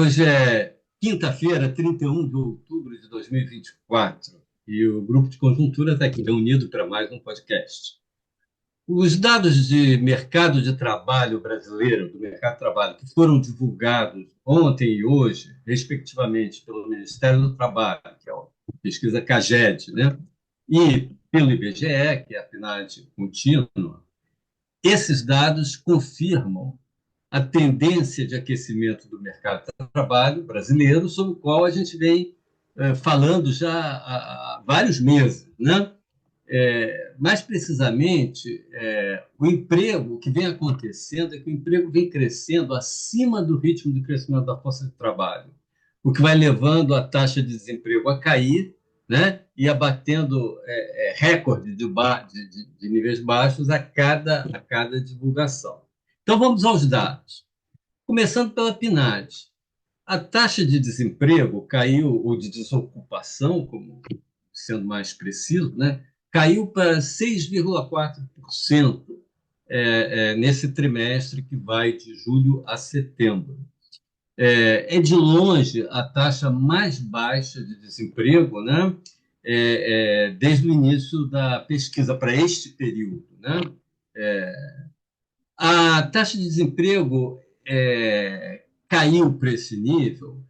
Hoje é quinta-feira, 31 de outubro de 2024, e o grupo de conjuntura está aqui reunido para mais um podcast. Os dados de mercado de trabalho brasileiro, do mercado de trabalho, que foram divulgados ontem e hoje, respectivamente, pelo Ministério do Trabalho, que é a pesquisa CAGED, né? E pelo IBGE, que é a PNAD contínua, esses dados confirmam a tendência de aquecimento do mercado de trabalho brasileiro, sobre o qual a gente vem falando já há vários meses, né? Mais precisamente, o emprego, o que vem acontecendo é que o emprego vem crescendo acima do ritmo de crescimento da força de trabalho, o que vai levando a taxa de desemprego a cair, né? E abatendo recorde de níveis baixos a cada divulgação. Então, vamos aos dados. Começando pela PNAD. A taxa de desemprego caiu, ou de desocupação, como sendo mais preciso, né? Caiu para 6,4% nesse trimestre que vai de julho a setembro. É de longe a taxa mais baixa de desemprego, né? Desde o início da pesquisa para este período, né? A taxa de desemprego caiu para esse nível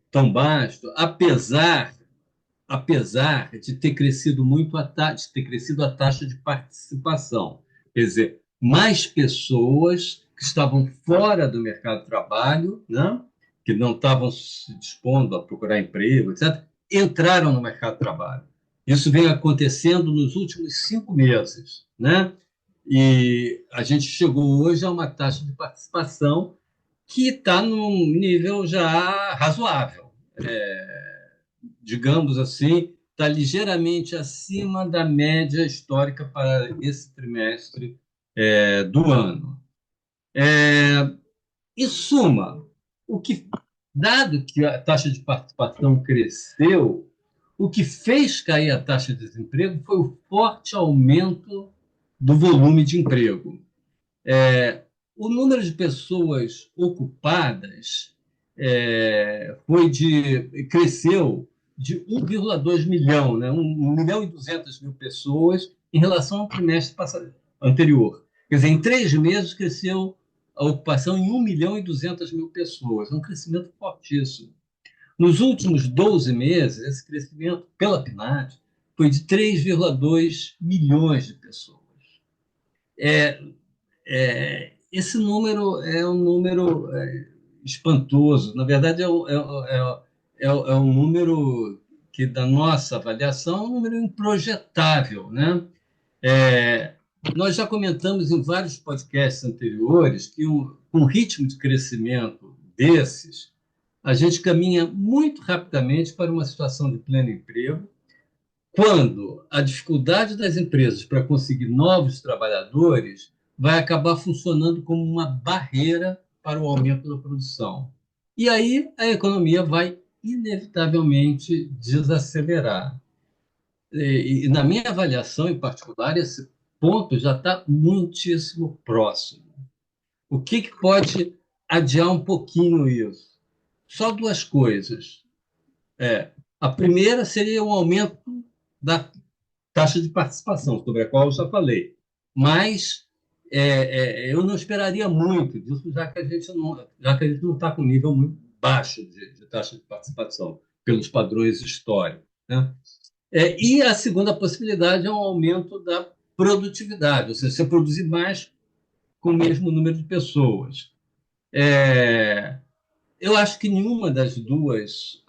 tão baixo, apesar de ter crescido muito de ter crescido a taxa de participação. Quer dizer, mais pessoas que estavam fora do mercado de trabalho, né, que não estavam se dispondo a procurar emprego, etc., entraram no mercado de trabalho. Isso vem acontecendo nos últimos 5 meses, né? E a gente chegou hoje a uma taxa de participação que está num nível já razoável. Digamos assim, está ligeiramente acima da média histórica para esse trimestre do ano. Em suma, o que, dado que a taxa de participação cresceu, o que fez cair a taxa de desemprego foi o forte aumento do volume de emprego. O número de pessoas ocupadas cresceu de 1,2 milhão, né? 1 milhão e 200 mil pessoas em relação ao trimestre anterior. Quer dizer, em 3 meses cresceu a ocupação em 1 milhão e 200 mil pessoas, um crescimento fortíssimo. Nos últimos 12 meses, esse crescimento, pela PNAD, foi de 3,2 milhões de pessoas. Esse número é um número espantoso. Na verdade, é um número que, da nossa avaliação, é um número improjetável, né? É, Nós já comentamos em vários podcasts anteriores que, com um ritmo de crescimento desses, a gente caminha muito rapidamente para uma situação de pleno emprego, quando a dificuldade das empresas para conseguir novos trabalhadores vai acabar funcionando como uma barreira para o aumento da produção. E aí a economia vai inevitavelmente desacelerar. Na minha avaliação, em particular, esse ponto já está muitíssimo próximo. O que pode adiar um pouquinho isso? Só duas coisas. A primeira seria o aumento da taxa de participação, sobre a qual eu já falei. Mas eu não esperaria muito disso, já que a gente não está com um nível muito baixo de taxa de participação, pelos padrões históricos, né? E a segunda possibilidade é um aumento da produtividade, ou seja, você produzir mais com o mesmo número de pessoas. Eu acho que nenhuma das duas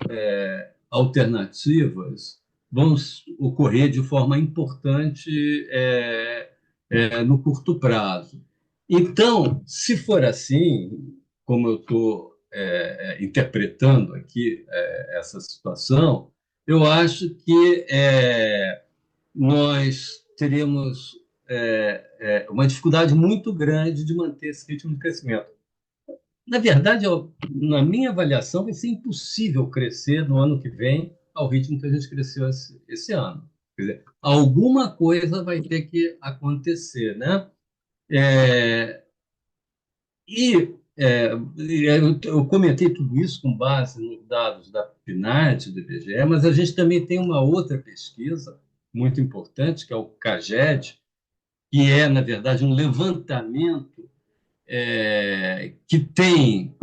alternativas vão ocorrer de forma importante no curto prazo. Então, se for assim, como eu estou interpretando aqui essa situação, eu acho que nós teremos uma dificuldade muito grande de manter esse ritmo de crescimento. Na verdade, na minha avaliação, vai ser impossível crescer no ano que vem ao ritmo que a gente cresceu esse ano. Quer dizer, alguma coisa vai ter que acontecer, né? E eu comentei tudo isso com base nos dados da PNAD, do IBGE, mas a gente também tem uma outra pesquisa muito importante, que é o CAGED, que é, na verdade, um levantamento que tem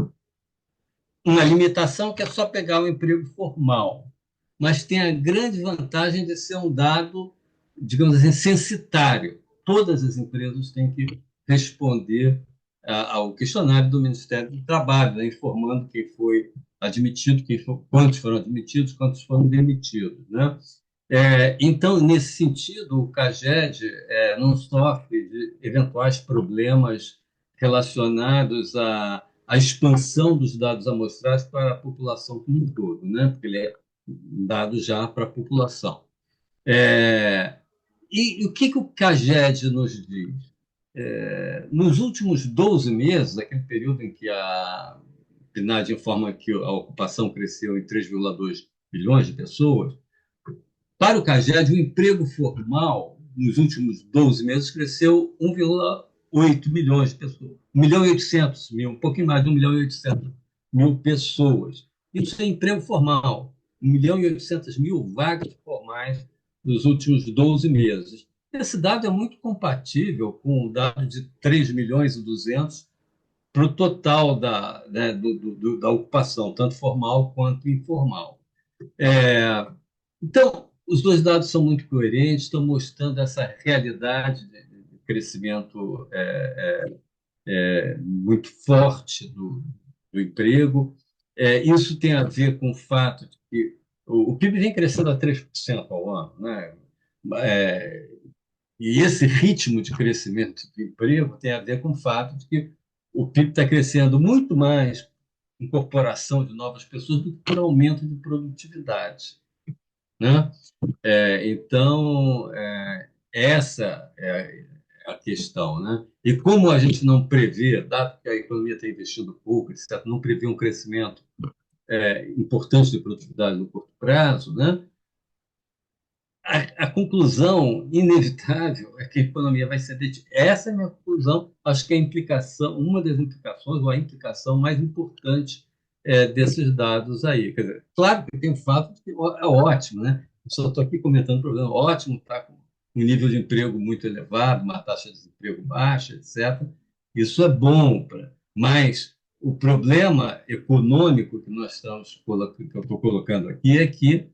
uma limitação que é só pegar o emprego formal, mas tem a grande vantagem de ser um dado, digamos assim, censitário. Todas as empresas têm que responder ao questionário do Ministério do Trabalho, né, informando quem foi admitido, quantos foram admitidos, quantos foram demitidos, né? Então, nesse sentido, o CAGED não sofre de eventuais problemas relacionados à expansão dos dados amostrais para a população como um todo, né? Porque ele é dado já para a população. E o que o CAGED nos diz? Nos últimos 12 meses, aquele período em que a PNAD informa que a ocupação cresceu em 3,2 milhões de pessoas, para o CAGED, o emprego formal, nos últimos 12 meses, cresceu 1,8 milhões de pessoas. 1.800.000, um pouquinho mais de 1.800.000 pessoas. Isso é emprego formal. 1.800.000 vagas formais nos últimos 12 meses. Esse dado é muito compatível com o dado de 3.200.000 para o total da ocupação, tanto formal quanto informal. Então, os dois dados são muito coerentes, estão mostrando essa realidade de crescimento muito forte do emprego. Isso tem a ver com o fato de que o PIB vem crescendo a 3% ao ano, né? É, e esse ritmo de crescimento do emprego tem a ver com o fato de que o PIB está crescendo muito mais incorporação de novas pessoas do que por aumento de produtividade, né? Então, essa é a questão, né? E como a gente não prevê, dado que a economia está investindo pouco, etc., não prevê um crescimento importante de produtividade no curto prazo, né? A conclusão inevitável é que a economia vai ser detida. Essa é a minha conclusão. Acho que a implicação, uma das implicações, ou a implicação mais importante desses dados aí. Quer dizer, claro que tem o fato de que é ótimo, né? Eu só estou aqui comentando o problema. Ótimo, está com um nível de emprego muito elevado, uma taxa de desemprego baixa, etc. Isso é bom, mas o problema econômico que nós estamos que eu estou colocando aqui é que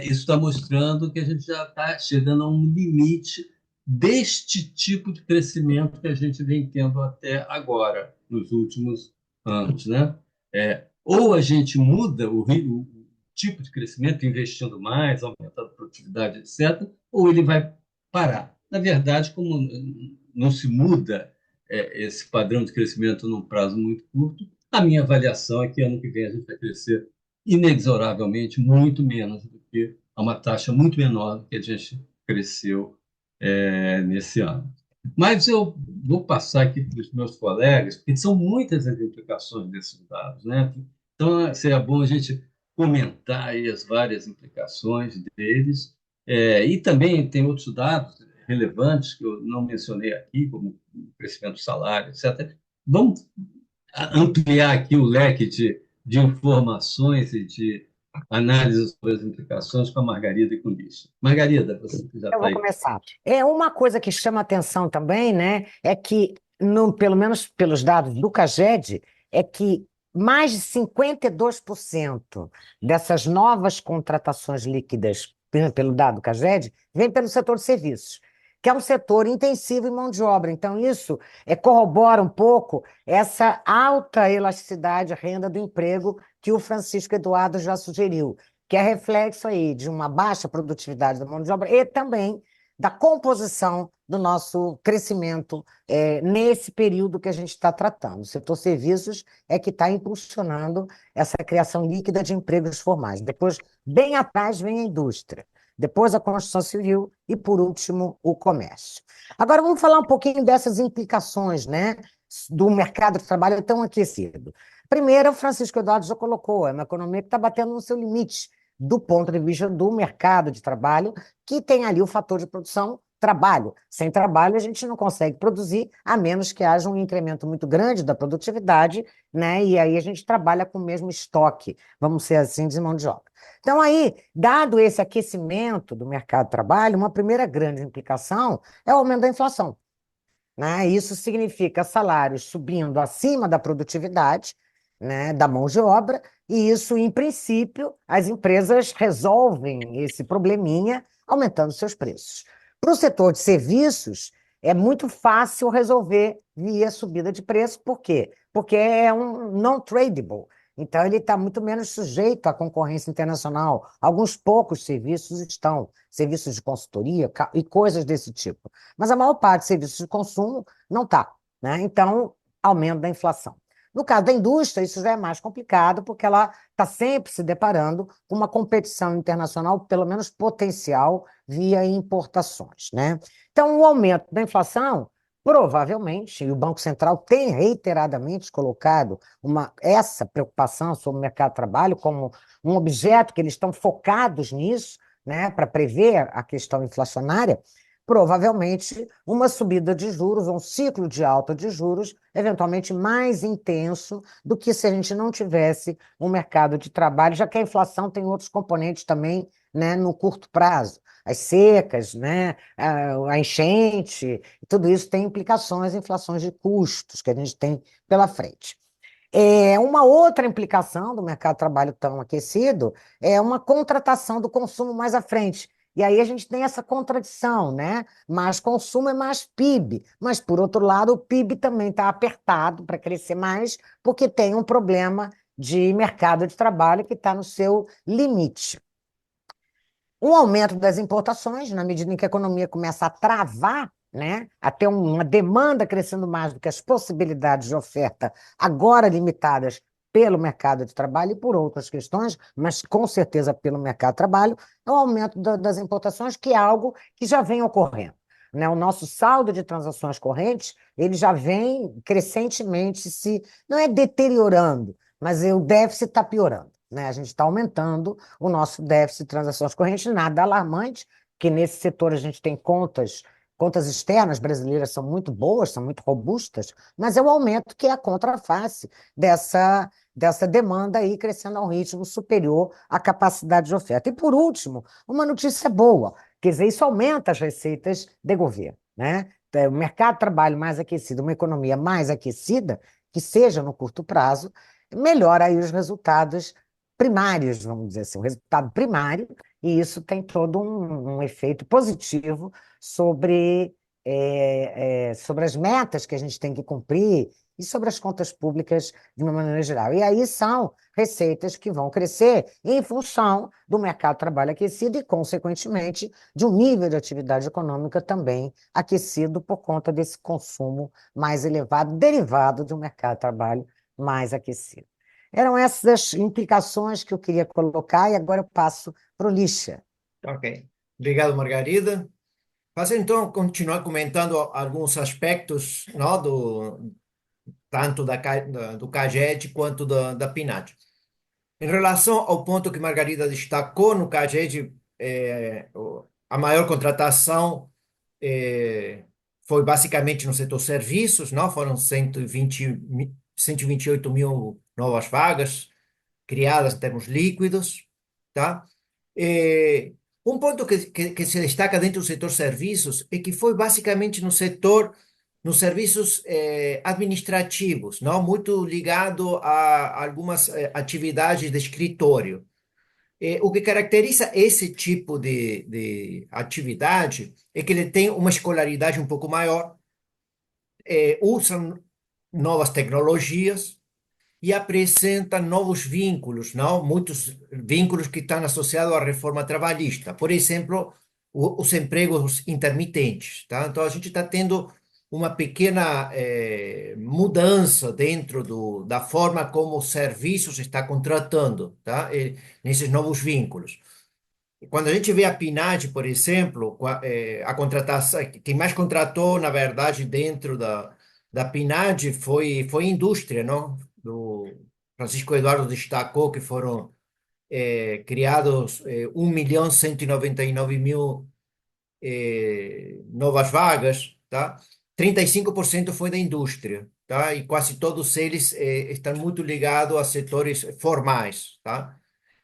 isso está mostrando que a gente já está chegando a um limite deste tipo de crescimento que a gente vem tendo até agora, nos últimos anos, né? Ou a gente muda o tipo de crescimento, investindo mais, aumentando a produtividade, etc., ou ele vai parar. Na verdade, como não se muda esse padrão de crescimento num prazo muito curto, a minha avaliação é que ano que vem a gente vai crescer inexoravelmente muito menos do que a uma taxa muito menor do que a gente cresceu nesse ano. Mas eu vou passar aqui para os meus colegas, porque são muitas as implicações desses dados, né? Então, seria bom a gente comentar aí as várias implicações deles. E também tem outros dados relevantes que eu não mencionei aqui, como o crescimento do salário, etc. Vamos ampliar aqui o leque de informações e de análise sobre as implicações com a Margarida e com o Lício. Margarida, você que já Eu está vou aí. começar. É uma coisa que chama atenção também, né? É que, pelo menos pelos dados do CAGED, é que mais de 52% dessas novas contratações líquidas, pelo dado do CAGED, vem pelo setor de serviços, que é um setor intensivo em mão de obra. Então, isso corrobora um pouco essa alta elasticidade à renda do emprego que o Francisco Eduardo já sugeriu, que é reflexo aí de uma baixa produtividade da mão de obra e também da composição do nosso crescimento nesse período que a gente está tratando. O setor serviços é que está impulsionando essa criação líquida de empregos formais. Depois, bem atrás, vem a indústria. Depois, a construção civil e, por último, o comércio. Agora, vamos falar um pouquinho dessas implicações, né, do mercado de trabalho tão aquecido. Primeiro, o Francisco Eduardo já colocou, é uma economia que está batendo no seu limite do ponto de vista do mercado de trabalho, que tem ali o fator de produção trabalho. Sem trabalho, a gente não consegue produzir, a menos que haja um incremento muito grande da produtividade, né? E aí a gente trabalha com o mesmo estoque, vamos ser assim, de mão de obra. Então, aí, dado esse aquecimento do mercado de trabalho, uma primeira grande implicação é o aumento da inflação, né? Isso significa salários subindo acima da produtividade, né, da mão de obra, e isso, em princípio, as empresas resolvem esse probleminha aumentando seus preços. Para o setor de serviços, é muito fácil resolver via subida de preço, por quê? Porque é um non-tradable. Então, ele está muito menos sujeito à concorrência internacional. Alguns poucos serviços estão, serviços de consultoria e coisas desse tipo. Mas a maior parte de serviços de consumo não está, né? Então, aumento da inflação. No caso da indústria, isso já é mais complicado, porque ela está sempre se deparando com uma competição internacional, pelo menos potencial, via importações, né? Então, o aumento da inflação, provavelmente, e o Banco Central tem reiteradamente colocado essa preocupação sobre o mercado de trabalho como um objeto que eles estão focados nisso, né, para prever a questão inflacionária, provavelmente uma subida de juros, um ciclo de alta de juros, eventualmente mais intenso do que se a gente não tivesse um mercado de trabalho, já que a inflação tem outros componentes também, né, no curto prazo. As secas, né, a enchente, tudo isso tem implicações, inflações de custos que a gente tem pela frente. Uma outra implicação do mercado de trabalho tão aquecido é uma contratação do consumo mais à frente. E aí a gente tem essa contradição, né? Mais consumo é mais PIB, mas, por outro lado, o PIB também está apertado para crescer mais, porque tem um problema de mercado de trabalho que está no seu limite. Um aumento das importações, na medida em que a economia começa a travar, né, a ter uma demanda crescendo mais do que as possibilidades de oferta, agora limitadas pelo mercado de trabalho e por outras questões, mas com certeza pelo mercado de trabalho, é o aumento das importações, que é algo que já vem ocorrendo, né? O nosso saldo de transações correntes, ele já vem crescentemente não é deteriorando, mas o déficit está piorando, né? A gente está aumentando o nosso déficit de transações correntes, nada alarmante, que nesse setor a gente tem contas externas brasileiras são muito boas, são muito robustas, mas é o aumento que é a contraface dessa demanda aí crescendo a um ritmo superior à capacidade de oferta. E, por último, uma notícia boa, quer dizer, isso aumenta as receitas de governo, né? O mercado de trabalho mais aquecido, uma economia mais aquecida, que seja no curto prazo, melhora aí os resultados primários, vamos dizer assim, o resultado primário, e isso tem todo um efeito positivo sobre as metas que a gente tem que cumprir e sobre as contas públicas de uma maneira geral. E aí são receitas que vão crescer em função do mercado de trabalho aquecido e, consequentemente, de um nível de atividade econômica também aquecido por conta desse consumo mais elevado, derivado de um mercado de trabalho mais aquecido. Eram essas as implicações que eu queria colocar e agora eu passo para o Lixa. Ok. Obrigado, Margarida. Faço então continuar comentando alguns aspectos, não, tanto do CAGED quanto da PNAD. Em relação ao ponto que Margarida destacou no CAGED, a maior contratação foi basicamente no setor serviços, não? Foram 128 mil novas vagas criadas em termos líquidos, tá? Eh, um ponto que se destaca dentro do setor serviços é que foi basicamente nos serviços administrativos, não? Muito ligado a algumas atividades de escritório. O que caracteriza esse tipo de atividade é que ele tem uma escolaridade um pouco maior, usam novas tecnologias e apresenta novos vínculos, não? Muitos vínculos que estão associados à reforma trabalhista. Por exemplo, os empregos intermitentes, tá? Então, a gente está tendo uma pequena mudança dentro da forma como os serviços está contratando, tá? Nesses novos vínculos. Quando a gente vê a PNAD, por exemplo, a contratação, quem mais contratou, na verdade, dentro da PNAD foi indústria, não? Do Francisco Eduardo destacou que foram criados 1.199.000 novas vagas, tá? 35% foi da indústria, tá? E quase todos eles estão muito ligados a setores formais, tá?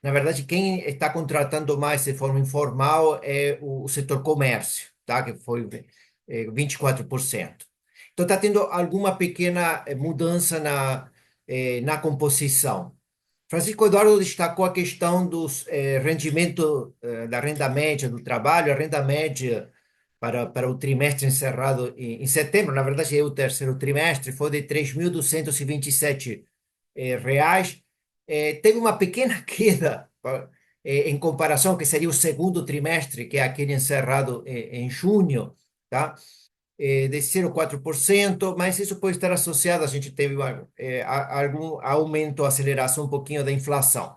Na verdade, quem está contratando mais de forma informal é o setor comércio, tá? Que foi 24%. Então, está tendo alguma pequena mudança na composição. Francisco Eduardo destacou a questão dos rendimento da renda média do trabalho, a renda média para o trimestre encerrado em setembro, na verdade é o terceiro trimestre, foi de 3.227 reais. Teve uma pequena queda em comparação, que seria o segundo trimestre, que é aquele encerrado em junho, tá? De 0,4%, mas isso pode estar associado, a gente teve algum aumento, aceleração um pouquinho da inflação.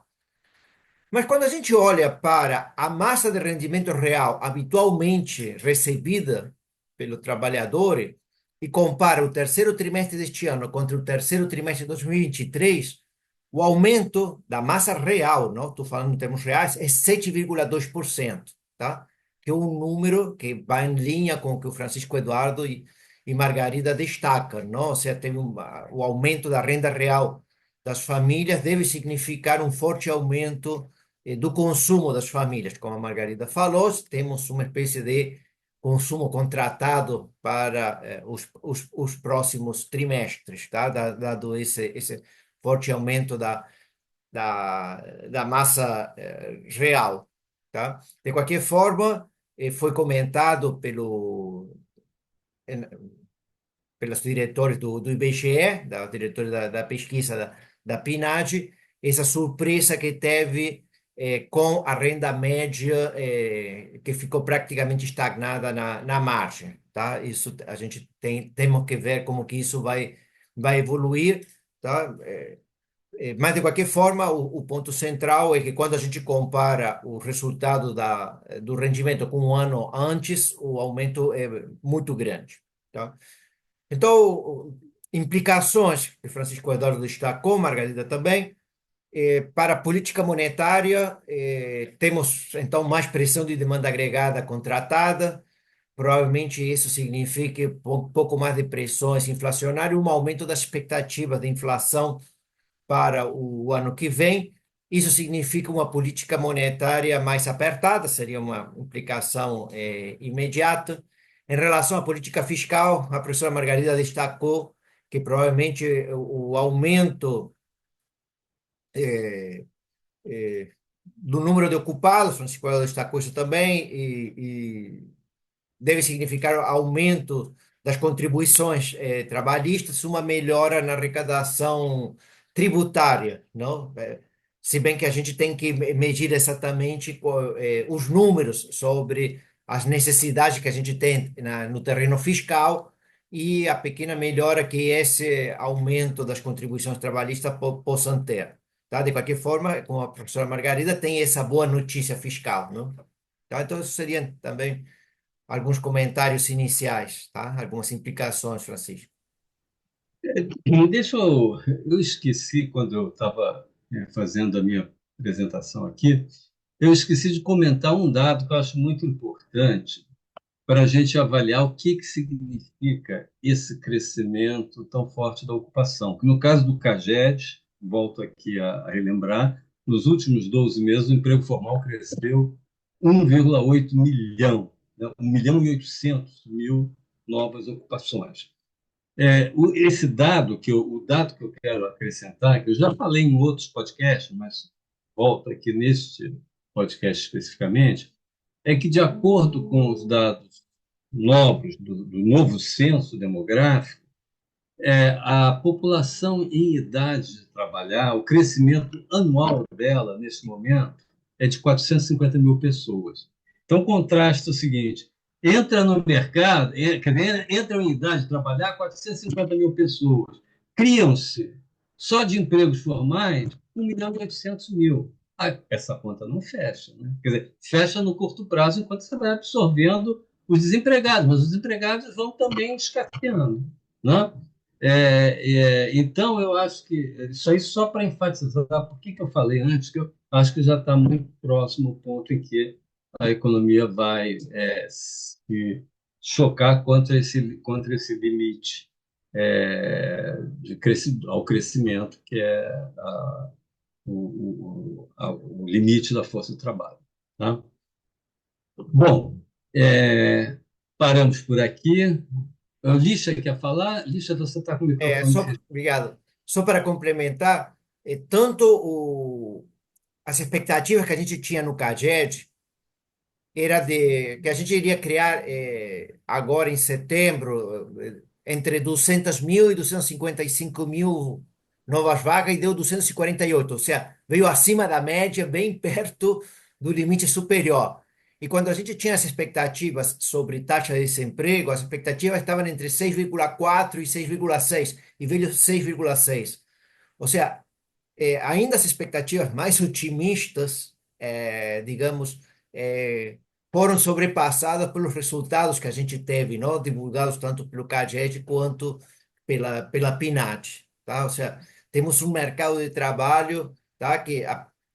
Mas quando a gente olha para a massa de rendimento real habitualmente recebida pelo trabalhador e compara o terceiro trimestre deste ano contra o terceiro trimestre de 2023, o aumento da massa real, não estou falando em termos reais, é 7,2%, tá? Que é um número que vai em linha com o que o Francisco Eduardo e Margarida destacam, não? Ou seja, teve o aumento da renda real das famílias deve significar um forte aumento do consumo das famílias. Como a Margarida falou, temos uma espécie de consumo contratado para os próximos trimestres, tá? Dado esse forte aumento da, da massa real, tá? De qualquer forma, foi comentado pelos diretores do IBGE, da diretora da pesquisa da PNAD, essa surpresa que teve com a renda média que ficou praticamente estagnada na margem, tá? Isso a gente temos que ver como que isso vai evoluir, tá? Mas, de qualquer forma, o ponto central é que quando a gente compara o resultado do rendimento com um ano antes, o aumento é muito grande, tá? Então, implicações que Francisco Eduardo destacou, Margarida também, para a política monetária, temos então mais pressão de demanda agregada contratada, provavelmente isso significa um pouco mais de pressões inflacionárias, um aumento das expectativas de inflação para o ano que vem. Isso significa uma política monetária mais apertada, seria uma implicação imediata. Em relação à política fiscal, a professora Margarida destacou que provavelmente o aumento eh, do número de ocupados, Francisco Ela destacou isso também, e deve significar aumento das contribuições trabalhistas, uma melhora na arrecadação tributária, não? Se bem que a gente tem que medir exatamente os números sobre as necessidades que a gente tem no terreno fiscal e a pequena melhora que esse aumento das contribuições trabalhistas possam ter. Tá? De qualquer forma, como a professora Margarida, tem essa boa notícia fiscal, não? Tá? Então, isso seria também alguns comentários iniciais, tá? Algumas implicações, Francisco. Deixa eu esqueci quando eu estava fazendo a minha apresentação aqui, eu esqueci de comentar um dado que eu acho muito importante para a gente avaliar o que significa esse crescimento tão forte da ocupação. Que no caso do CAGED, volto aqui a relembrar, nos últimos 12 meses o emprego formal cresceu 1,8 milhão, né? 1 milhão e 800 mil novas ocupações. Esse dado, o dado que eu quero acrescentar, que eu já falei em outros podcasts, mas volto aqui neste podcast especificamente, é que, de acordo com os dados novos do novo censo demográfico, a população em idade de trabalhar, o crescimento anual dela, nesse momento, é de 450 mil pessoas. Então, contrasta o seguinte: entra no mercado, entra em idade de trabalhar 450 mil pessoas, criam-se, só de empregos formais, 1 milhão e 800 mil. Essa conta não fecha, né? Quer dizer, fecha no curto prazo enquanto você vai absorvendo os desempregados, mas os desempregados vão também escasseando, né? Então, eu acho que isso aí só para enfatizar por que eu falei antes, que eu acho que já está muito próximo ao ponto em que a economia vai se chocar contra esse limite ao crescimento, que é o limite da força de trabalho. Tá? Bom, paramos por aqui. A Lígia quer falar? Lígia, você está com o microfone fechado. Obrigado. Só para complementar, tanto as expectativas que a gente tinha no CAGED era de que a gente iria criar agora em setembro entre 200 mil e 255 mil novas vagas e deu 248, ou seja, veio acima da média, bem perto do limite superior. E quando a gente tinha as expectativas sobre taxa de desemprego, as expectativas estavam entre 6,4 e 6,6 e veio 6,6. Ou seja, ainda as expectativas mais otimistas, digamos, eh, foram sobrepassadas pelos resultados que a gente teve, não? Divulgados tanto pelo CAGED quanto pela PNAD, tá? Ou seja, temos um mercado de trabalho, tá? Que,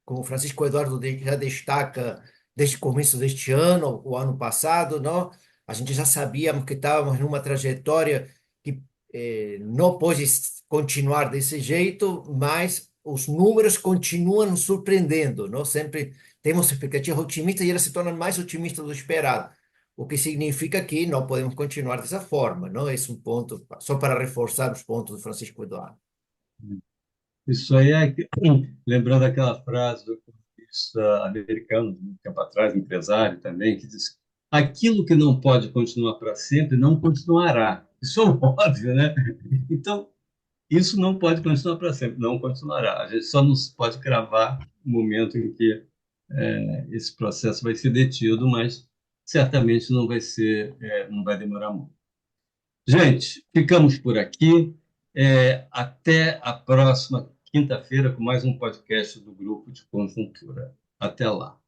como o Francisco Eduardo já destaca, desde o começo deste ano, o ano passado, não? A gente já sabíamos que estávamos numa trajetória que não pode continuar desse jeito, mas os números continuam nos surpreendendo, não? Sempre temos expectativas otimistas e elas se tornam mais otimistas do esperado, o que significa que não podemos continuar dessa forma, não? Esse é um ponto, só para reforçar os pontos do Francisco Eduardo. Isso aí lembrando aquela frase do economista americano, um tempo atrás, empresário também, que diz: aquilo que não pode continuar para sempre não continuará. Isso é óbvio, né? Então, isso não pode continuar para sempre, não continuará. A gente só não pode cravar o momento em que esse processo vai ser detido, mas certamente não vai demorar muito. Gente, ficamos por aqui. Até a próxima quinta-feira com mais um podcast do Grupo de Conjuntura. Até lá.